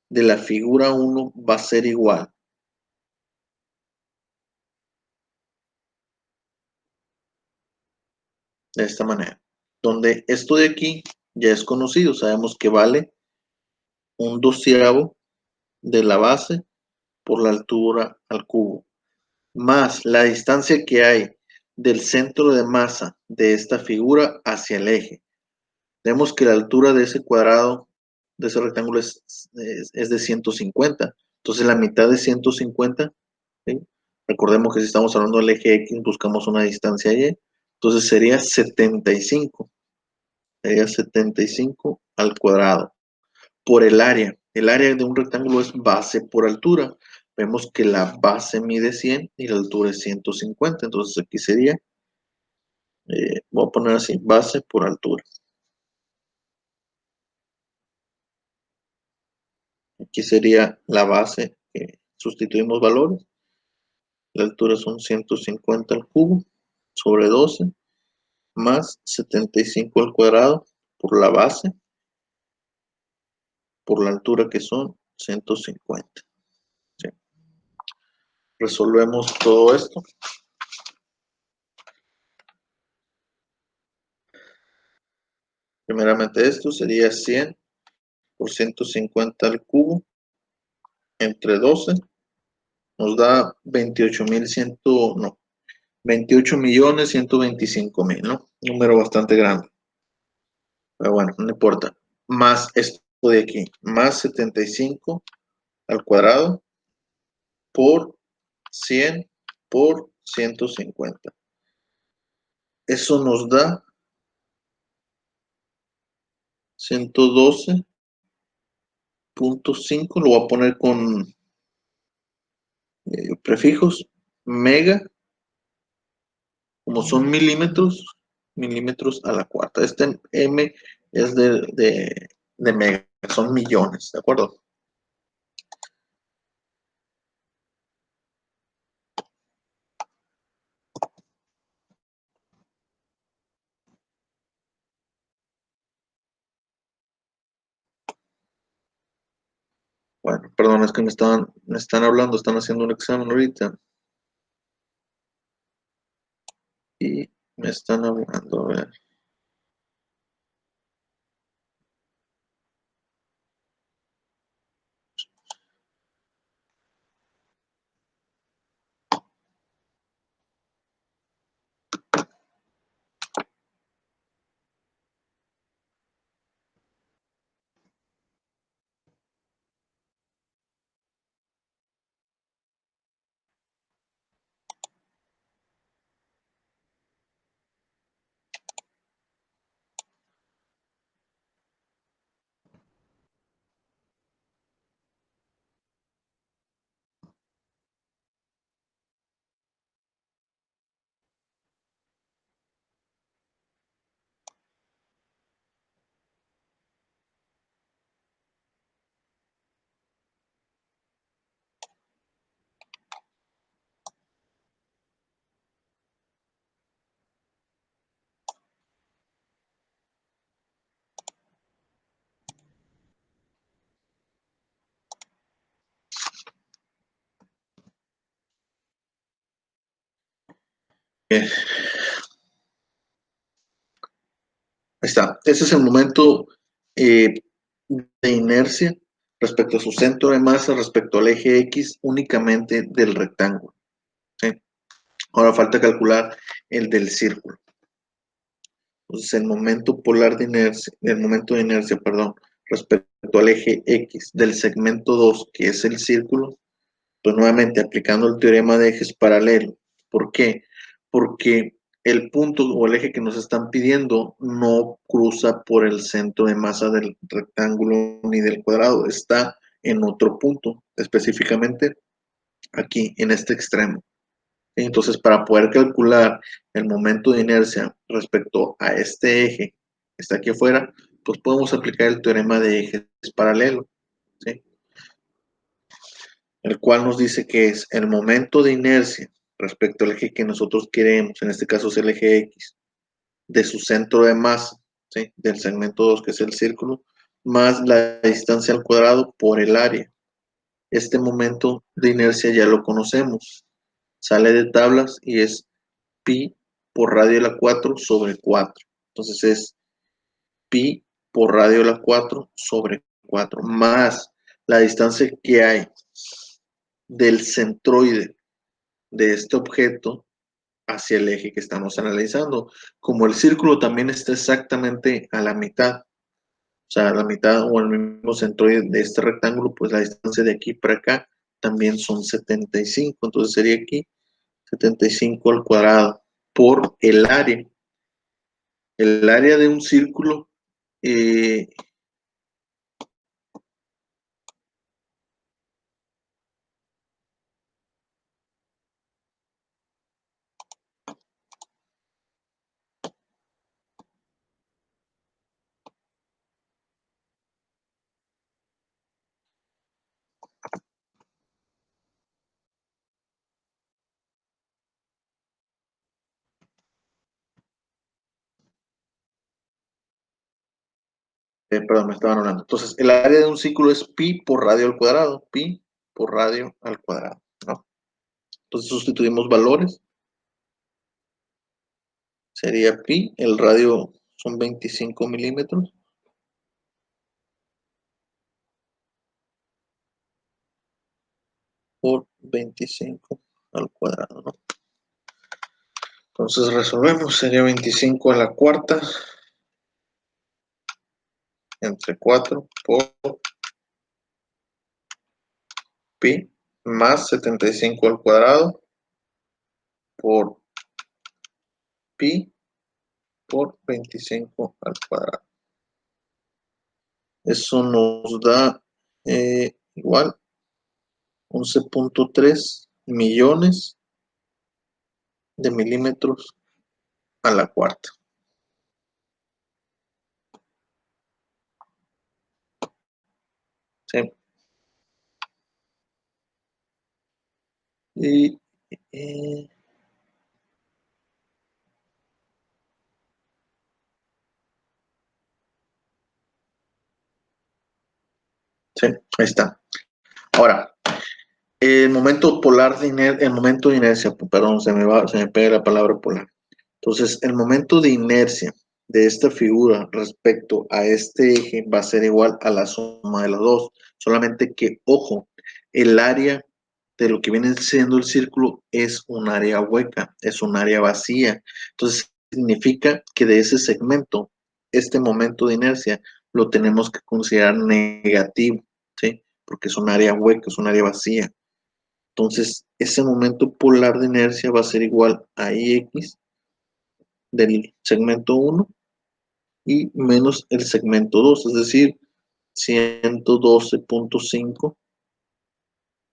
de la figura 1 va a ser igual de esta manera, donde esto de aquí ya es conocido, sabemos que vale un doceavo de la base por la altura al cubo, más la distancia que hay del centro de masa de esta figura hacia el eje. Vemos que la altura de ese cuadrado de ese rectángulo es de 150. Entonces la mitad de 150, ¿sí? Recordemos que si estamos hablando del eje X, buscamos una distancia Y. Entonces sería 75. Sería 75 al cuadrado. Por el área. El área de un rectángulo es base por altura. Vemos que la base mide 100 y la altura es 150. Entonces aquí sería, voy a poner así, base por altura. Aquí sería la base que sustituimos valores. La altura son 150 al cubo sobre 12 más 75 al cuadrado por la base por la altura que son 150. ¿Sí? Resolvemos todo esto. Primeramente esto sería 100 por 150 al cubo entre 12 nos da 28.100, no, 28.125.000, ¿no? Un número bastante grande. Pero bueno, no importa. Más esto de aquí, más 75 al cuadrado por 100 por 150. Eso nos da 112.5. Lo voy a poner con prefijos. Mega, como son milímetros a la cuarta. Este M es de mega, son millones, ¿de acuerdo? Bueno, perdón, es que me están hablando, están haciendo un examen ahorita y me están hablando, a ver. Ahí está. Ese es el momento eh, de inercia respecto a su centro de masa, respecto al eje X únicamente del rectángulo. ¿Sí? Ahora falta calcular el del círculo. Entonces, el momento de inercia, perdón, respecto al eje X del segmento 2, que es el círculo, pues nuevamente aplicando el teorema de ejes paralelos. ¿Por qué? Porque el punto o el eje que nos están pidiendo no cruza por el centro de masa del rectángulo ni del cuadrado, está en otro punto, específicamente aquí, en este extremo. Entonces, para poder calcular el momento de inercia respecto a este eje que está aquí afuera, pues podemos aplicar el teorema de ejes paralelos, ¿sí? El cual nos dice que es el momento de inercia respecto al eje que nosotros queremos, en este caso es el eje X, de su centro de masa, ¿sí? Del segmento 2, que es el círculo, más la distancia al cuadrado por el área. Este momento de inercia ya lo conocemos, sale de tablas y es pi por radio de la 4 sobre 4. Entonces es pi por radio de la 4 sobre 4, más la distancia que hay del centroide de este objeto hacia el eje que estamos analizando. Como el círculo también está exactamente a la mitad, sea, la mitad o el mismo centroide de este rectángulo, pues la distancia de aquí para acá también son 75. Entonces sería aquí 75 al cuadrado por el área. El área de un círculo, perdón, me estaban hablando. Entonces, el área de un círculo es pi por radio al cuadrado, pi por radio al cuadrado, ¿no? Entonces sustituimos valores, sería pi, el radio son 25 milímetros, por 25 al cuadrado, ¿no? Entonces resolvemos, sería 25 a la cuarta entre 4 por pi más 75 al cuadrado por pi por 25 al cuadrado. Eso nos da igual 11.3 millones de milímetros a la cuarta. ¿Sí? Y, y sí, ahí está. Ahora, el momento polar de inercia, el momento de inercia, perdón, se me pega la palabra polar. Entonces, el momento de inercia de esta figura respecto a este eje va a ser igual a la suma de las dos. Solamente que, ojo, el área de lo que viene siendo el círculo es un área hueca, es un área vacía. Entonces, significa que de ese segmento, este momento de inercia, lo tenemos que considerar negativo, ¿sí? Porque es un área hueca, es un área vacía. Entonces, ese momento polar de inercia va a ser igual a Ix del segmento 1 y menos el segmento 2, es decir, 112.5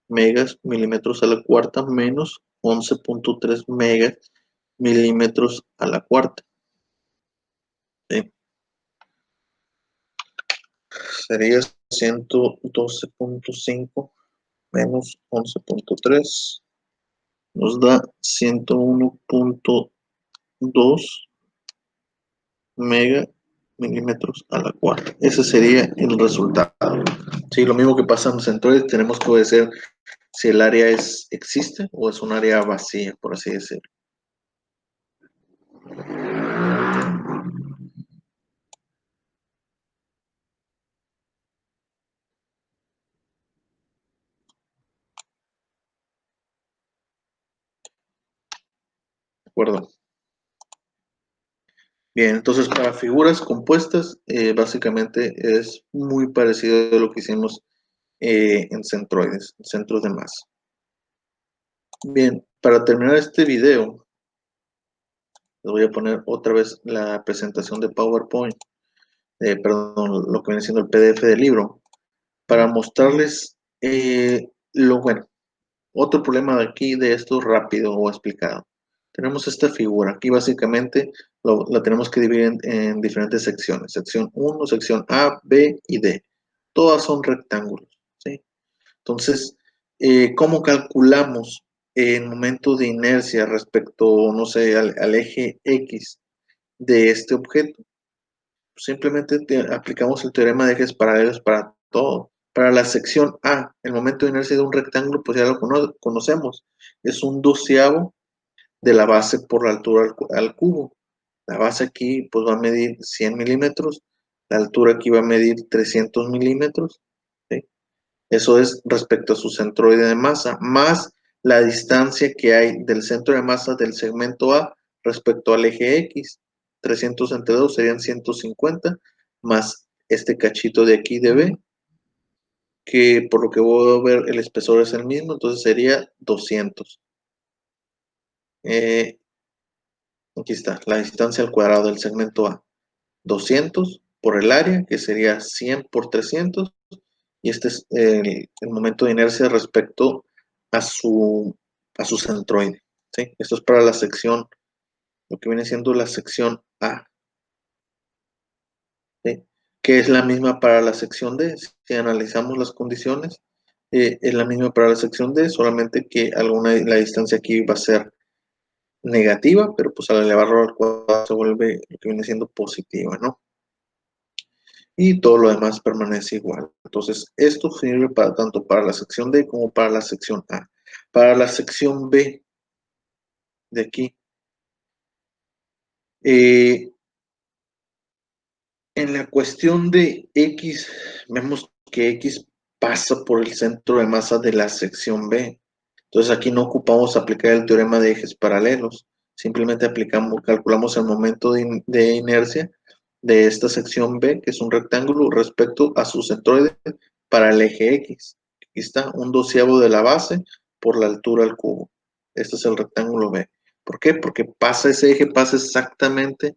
megas milímetros a la cuarta menos 11.3 megas milímetros a la cuarta. ¿Sí? Sería 112.5 menos 11.3 nos da 101.2 mega milímetros a la cuarta. Ese sería el resultado. Sí, lo mismo que pasa en los centroides, tenemos que obedecer si el área existe o es un área vacía, por así decirlo. ¿De acuerdo? Bien, entonces para figuras compuestas, básicamente es muy parecido a lo que hicimos en centroides, centros de masa. Bien, para terminar este video, les voy a poner otra vez la presentación de PowerPoint, perdón, lo que viene siendo el PDF del libro, para mostrarles lo bueno. Otro problema de aquí de esto rápido o explicado. Tenemos esta figura. Aquí básicamente la tenemos que dividir en diferentes secciones. Sección 1, sección A, B y D. Todas son rectángulos, ¿sí? Entonces, ¿cómo calculamos el momento de inercia respecto, no sé, al eje X de este objeto? Simplemente aplicamos el teorema de ejes paralelos para todo. Para la sección A, el momento de inercia de un rectángulo, pues ya lo conocemos. Es un doceavo de la base por la altura al cubo. La base aquí pues va a medir 100 milímetros. La altura aquí va a medir 300 milímetros. ¿Sí? Eso es respecto a su centroide de masa, más la distancia que hay del centro de masa del segmento A respecto al eje X. 300 entre 2 serían 150, más este cachito de aquí de B, que por lo que voy a ver el espesor es el mismo, entonces sería 200. Aquí está, la distancia al cuadrado del segmento A. 200 por el área, que sería 100 por 300, y este es el momento de inercia respecto a su centroide. ¿Sí? Esto es para la sección, lo que viene siendo la sección A, ¿sí? Que es la misma para la sección D. Si analizamos las condiciones, es la misma para la sección D, solamente que la distancia aquí va a ser negativa, pero pues al elevarlo al cuadrado se vuelve lo que viene siendo positiva, ¿no? Y todo lo demás permanece igual. Entonces, esto sirve para, tanto para la sección D como para la sección A. Para la sección B de aquí, en la cuestión de X, vemos que X pasa por el centro de masa de la sección B. Entonces, aquí no ocupamos aplicar el teorema de ejes paralelos. Simplemente calculamos el momento de inercia de esta sección B, que es un rectángulo, respecto a su centroide para el eje X. Aquí está, un doceavo de la base por la altura al cubo. Este es el rectángulo B. ¿Por qué? Porque ese eje pasa exactamente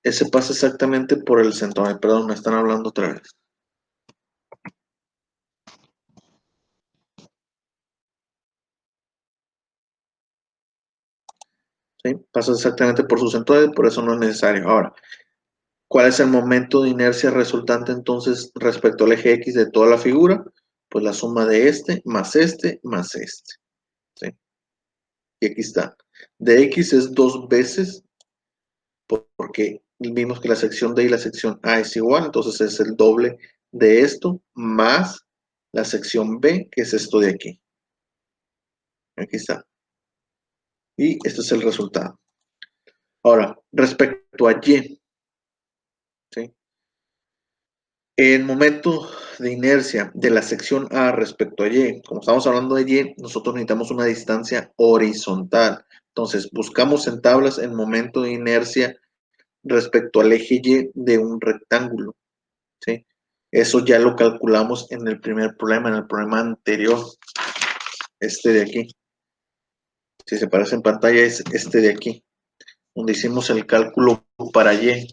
ese pasa exactamente por el centroide. Perdón, me están hablando otra vez. ¿Sí? Pasa exactamente por su centroide, por eso no es necesario. Ahora, ¿cuál es el momento de inercia resultante entonces respecto al eje X de toda la figura? Pues la suma de este más este más este. ¿Sí? Y aquí está. De X es 2 veces, porque vimos que la sección D y la sección A es igual, entonces es el doble de esto más la sección B, que es esto de aquí. Aquí está. Y este es el resultado. Ahora, respecto a Y, ¿sí? El momento de inercia de la sección A respecto a Y, como estamos hablando de Y, nosotros necesitamos una distancia horizontal. Entonces, buscamos en tablas el momento de inercia respecto al eje Y de un rectángulo, ¿sí? Eso ya lo calculamos en el primer problema, en el problema anterior, este de aquí. Si se parece en pantalla, es este de aquí, donde hicimos el cálculo para Y. Aquí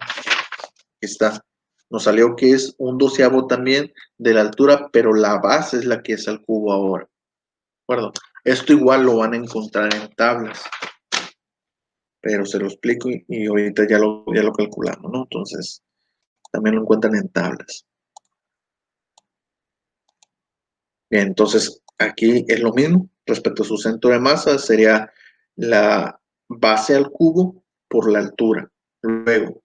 está. Nos salió que es un doceavo también de la altura, pero la base es la que es al cubo ahora. ¿De acuerdo? Esto igual lo van a encontrar en tablas, pero se lo explico y ahorita ya lo calculamos, ¿no? Entonces, también lo encuentran en tablas. Bien, entonces aquí es lo mismo. Respecto a su centro de masa, sería la base al cubo por la altura. Luego,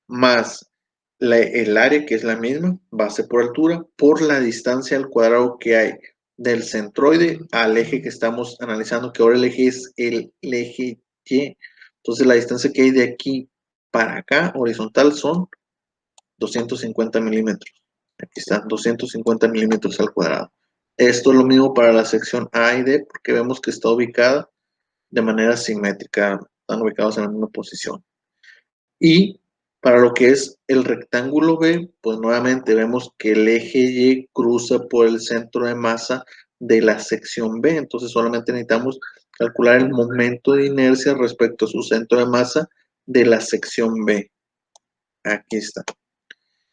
más el área, que es la misma, base por altura, por la distancia al cuadrado que hay del centroide al eje que estamos analizando, que ahora el eje es el eje Y. Entonces, la distancia que hay de aquí para acá, horizontal, son 250 milímetros. Aquí están 250 milímetros al cuadrado. Esto es lo mismo para la sección A y D, porque vemos que está ubicada de manera simétrica, están ubicados en la misma posición. Y para lo que es el rectángulo B, pues nuevamente vemos que el eje Y cruza por el centro de masa de la sección B. Entonces solamente necesitamos calcular el momento de inercia respecto a su centro de masa de la sección B. Aquí está.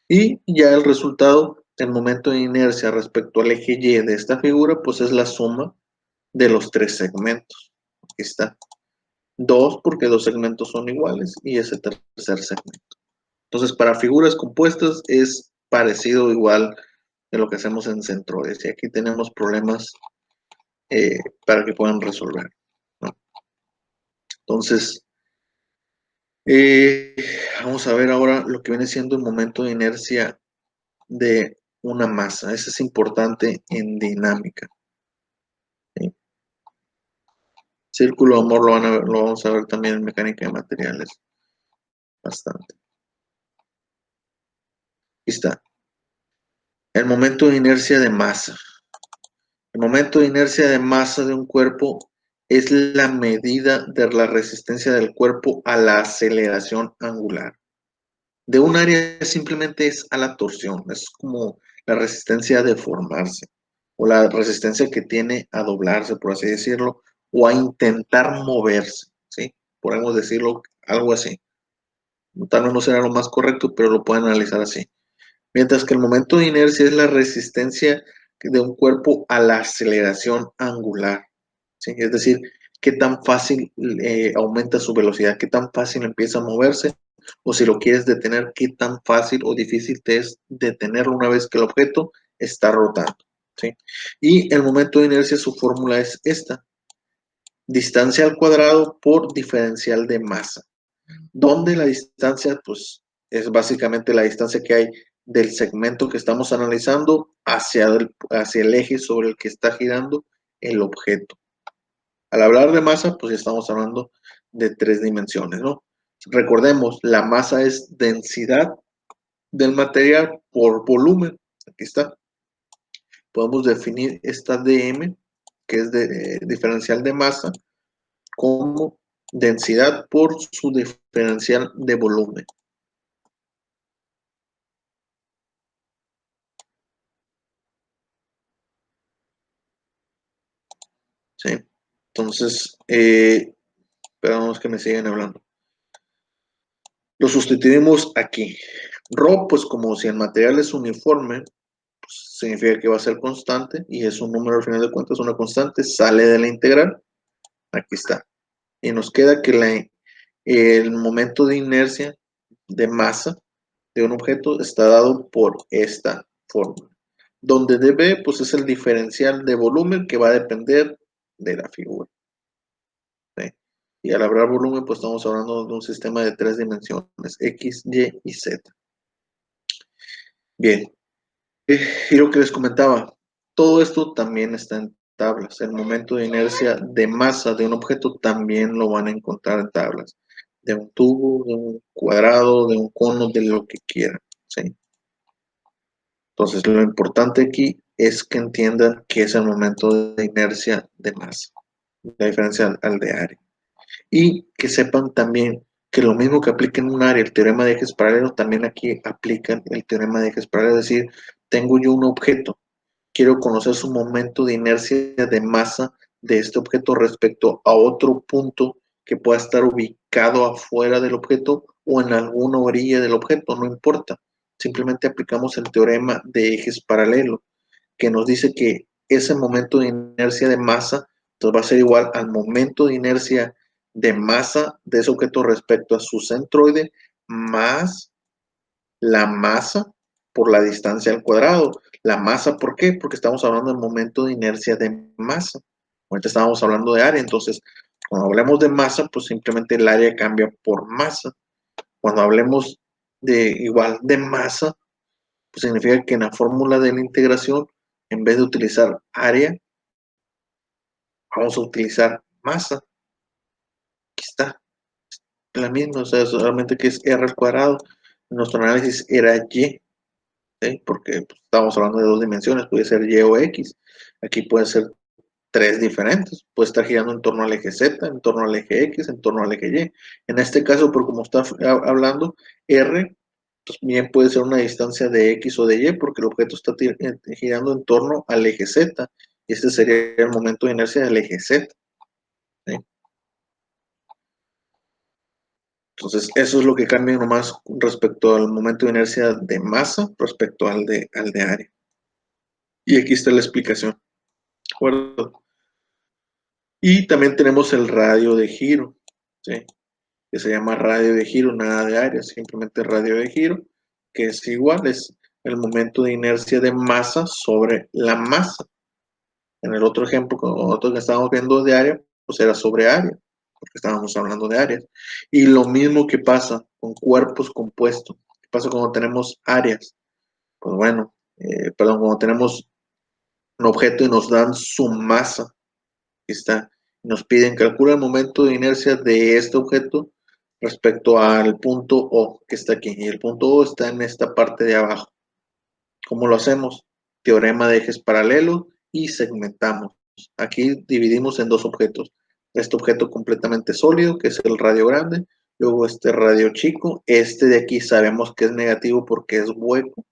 Y ya el resultado, el momento de inercia respecto al eje Y de esta figura, pues es la suma de los tres segmentos. Aquí está. 2 porque dos segmentos son iguales y ese tercer segmento. Entonces, para figuras compuestas es parecido igual de lo que hacemos en centroides. Y aquí tenemos problemas para que puedan resolver, ¿no? Entonces, eh, vamos a ver ahora lo que viene siendo el momento de inercia de una masa. Eso es importante en dinámica. ¿Sí? Círculo de amor lo vamos a ver también en mecánica de materiales. Bastante. Aquí está. El momento de inercia de masa. El momento de inercia de masa de un cuerpo es la medida de la resistencia del cuerpo a la aceleración angular. De un área simplemente es a la torsión, es como la resistencia a deformarse o la resistencia que tiene a doblarse, por así decirlo, o a intentar moverse, ¿sí? Podemos decirlo algo así. Tal vez no será lo más correcto, pero lo pueden analizar así. Mientras que el momento de inercia es la resistencia de un cuerpo a la aceleración angular, ¿sí? Es decir, qué tan fácil aumenta su velocidad, qué tan fácil empieza a moverse, o si lo quieres detener, qué tan fácil o difícil te es detenerlo una vez que el objeto está rotando, ¿sí? Y el momento de inercia, su fórmula es esta: distancia al cuadrado por diferencial de masa, donde la distancia, pues, es básicamente la distancia que hay del segmento que estamos analizando hacia el eje sobre el que está girando el objeto. Al hablar de masa, pues estamos hablando de 3 dimensiones, ¿no? Recordemos, la masa es densidad del material por volumen. Aquí está. Podemos definir esta dm, que es de diferencial de masa, como densidad por su diferencial de volumen. ¿Sí? Entonces, esperamos que me sigan hablando. Lo sustituimos aquí. Rho, pues como si el material es uniforme, pues significa que va a ser constante y es un número al final de cuentas, una constante, sale de la integral. Aquí está. Y nos queda que el momento de inercia de masa de un objeto está dado por esta fórmula, donde dB pues es el diferencial de volumen que va a depender de la figura, ¿sí? Y al hablar volumen, pues estamos hablando de un sistema de 3 dimensiones, X, Y y Z. Bien, y lo que les comentaba, todo esto también está en tablas. El momento de inercia de masa de un objeto también lo van a encontrar en tablas. De un tubo, de un cuadrado, de un cono, de lo que quieran, ¿sí? Entonces, lo importante aquí es que entiendan que es el momento de inercia de masa, la diferencia al de área. Y que sepan también que lo mismo que aplica en un área el teorema de ejes paralelos, también aquí aplican el teorema de ejes paralelos. Es decir, tengo yo un objeto, quiero conocer su momento de inercia de masa de este objeto respecto a otro punto que pueda estar ubicado afuera del objeto o en alguna orilla del objeto, no importa. Simplemente aplicamos el teorema de ejes paralelos, que nos dice que ese momento de inercia de masa entonces va a ser igual al momento de inercia de masa de ese objeto respecto a su centroide más la masa por la distancia al cuadrado. La masa, ¿por qué? Porque estamos hablando del momento de inercia de masa. Ahorita estábamos hablando de área, entonces cuando hablemos de masa, pues simplemente el área cambia por masa. Cuando hablemos de igual de masa, pues significa que en la fórmula de la integración, en vez de utilizar área, vamos a utilizar masa. Aquí está, la misma, o sea, solamente que es r al cuadrado. Nuestro análisis era y, ¿sí? Porque pues, estamos hablando de 2 dimensiones, puede ser y o x. Aquí puede ser 3 diferentes, puede estar girando en torno al eje z, en torno al eje x, en torno al eje y. En este caso, por como está hablando, r, pues bien puede ser una distancia de x o de y, porque el objeto está girando en torno al eje z, y este sería el momento de inercia del eje z, ¿sí? Entonces, eso es lo que cambia nomás respecto al momento de inercia de masa respecto al de área. Y aquí está la explicación, ¿de acuerdo? Y también tenemos el radio de giro, ¿sí? Que se llama radio de giro, nada de área, simplemente radio de giro, que es igual, es el momento de inercia de masa sobre la masa. En el otro ejemplo, otro que estábamos viendo de área, pues era sobre área, porque estábamos hablando de áreas. Y lo mismo que pasa con cuerpos compuestos. ¿Qué pasa cuando tenemos áreas? Pues bueno, cuando tenemos un objeto y nos dan su masa, aquí está, nos piden calcula el momento de inercia de este objeto respecto al punto O que está aquí. Y el punto O está en esta parte de abajo. ¿Cómo lo hacemos? Teorema de ejes paralelos y segmentamos. Aquí dividimos en dos objetos. este objeto completamente sólido, que es el radio grande, luego este radio chico, este de aquí sabemos que es negativo porque es hueco,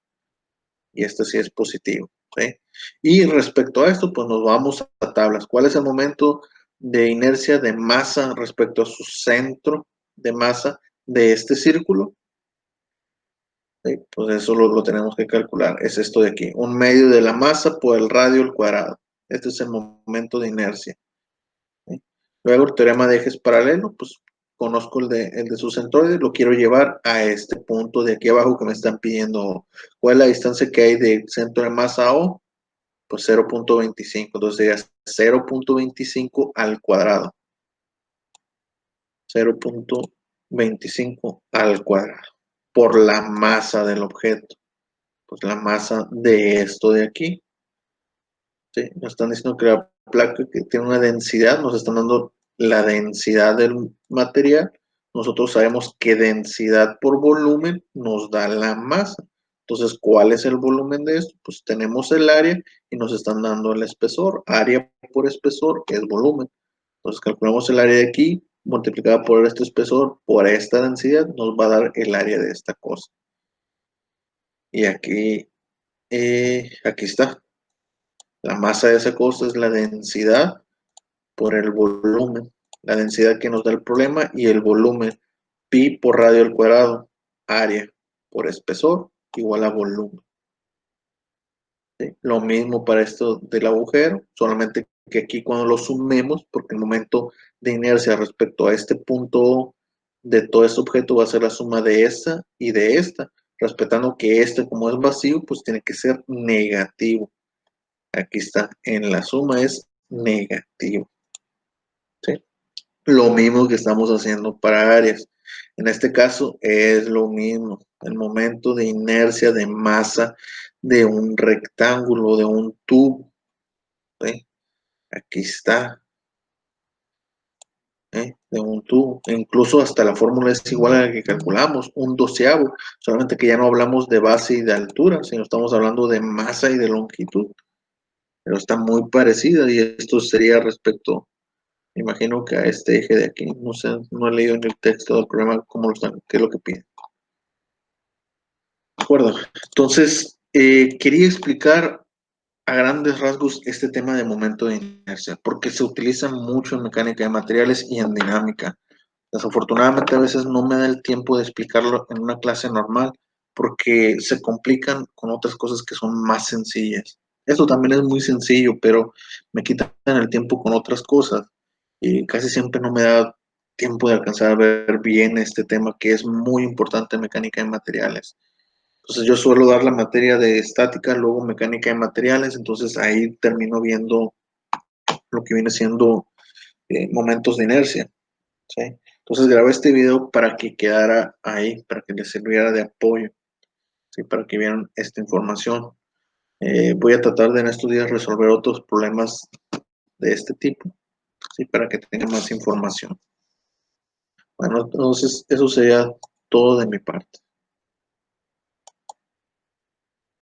y este sí es positivo, ¿sí? Y respecto a esto, pues nos vamos a tablas. ¿Cuál es el momento de inercia de masa respecto a su centro de masa de este círculo? ¿Sí? Pues eso lo tenemos que calcular. Es esto de aquí. 1/2 de la masa por el radio al cuadrado. Este es el momento de inercia. ¿Sí? Luego el teorema de ejes paralelos, pues conozco el de su centroide, lo quiero llevar a este punto de aquí abajo que me están pidiendo. ¿Cuál es la distancia que hay del centro de masa a O? Pues 0.25. Entonces sería 0.25 al cuadrado. 0.25 al cuadrado. Por la masa del objeto. Pues la masa de esto de aquí. ¿Sí? Nos están diciendo que la placa que tiene una densidad, nos están dando la densidad del material. Nosotros sabemos que densidad por volumen nos da la masa. Entonces, ¿cuál es el volumen de esto? Pues tenemos el área y nos están dando el espesor. Área por espesor es volumen. Entonces, calculamos el área de aquí, multiplicada por este espesor, por esta densidad, nos va a dar el área de esta cosa. Y aquí está. La masa de esa cosa es la densidad por el volumen. La densidad que nos da el problema y el volumen. Pi por radio al cuadrado. Área por espesor igual a volumen. ¿Sí? Lo mismo para esto del agujero, solamente que aquí cuando lo sumemos, porque el momento de inercia respecto a este punto de todo este objeto va a ser la suma de esta y de esta, respetando que este como es vacío, pues tiene que ser negativo. Aquí está, en la suma es negativo. ¿Sí? Lo mismo que estamos haciendo para áreas. En este caso es lo mismo. El momento de inercia de masa de un rectángulo, de un tubo. ¿Sí? Aquí está. De un tubo. E incluso hasta la fórmula es igual a la que calculamos, un doceavo. Solamente que ya no hablamos de base y de altura, sino estamos hablando de masa y de longitud. Pero está muy parecida y esto sería respecto. Me imagino que a este eje de aquí, no sé, no he leído en el texto del programa cómo lo están, qué es lo que piden. De acuerdo. Entonces, quería explicar a grandes rasgos este tema de momento de inercia, porque se utiliza mucho en mecánica de materiales y en dinámica. Desafortunadamente a veces no me da el tiempo de explicarlo en una clase normal, porque se complican con otras cosas que son más sencillas. Esto también es muy sencillo, pero me quitan el tiempo con otras cosas y casi siempre no me da tiempo de alcanzar a ver bien este tema que es muy importante en mecánica de materiales. Entonces yo suelo dar la materia de estática, luego mecánica de materiales, entonces ahí termino viendo lo que viene siendo momentos de inercia. ¿Sí? Entonces grabé este video para que quedara ahí, para que les sirviera de apoyo, ¿sí? Para que vieran esta información. Voy a tratar de en estos días resolver otros problemas de este tipo, ¿sí? Para que tengan más información. Bueno, entonces eso sería todo de mi parte.